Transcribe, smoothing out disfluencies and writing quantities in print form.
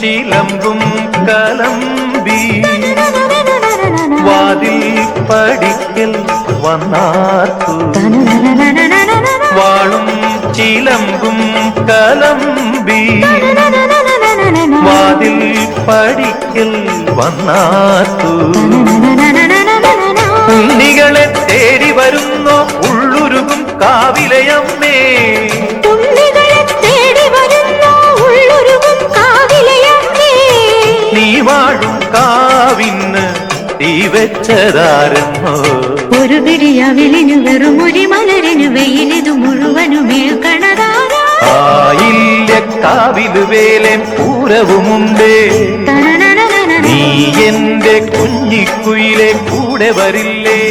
ചിലമ്പും കലമ്പി വാതിൽ പടിക്കൽ വന്നാർത്തു വാളും ചിലമ്പും കലമ്പി വാതിൽ പടിക്കൽ വന്നാർത്തു ഉണ്ണികളെ തേടി വരുന്നോ ഉള്ളുരുകും കാവിലയമ്മേ നീ വാഴും കാവിന്ന് തീ വെച്ചതാരെന്നോ ഒരു പിടിയവിലിനു വെറും ഒരു മലരിനു വെയിലിതു മുഴുവനും ആയില്ല കാവില് വേലൻ പൂരവുമുണ്ടേ നീ എന്റെ കുഞ്ഞിക്കുയിലെ കൂടെ വരില്ലേ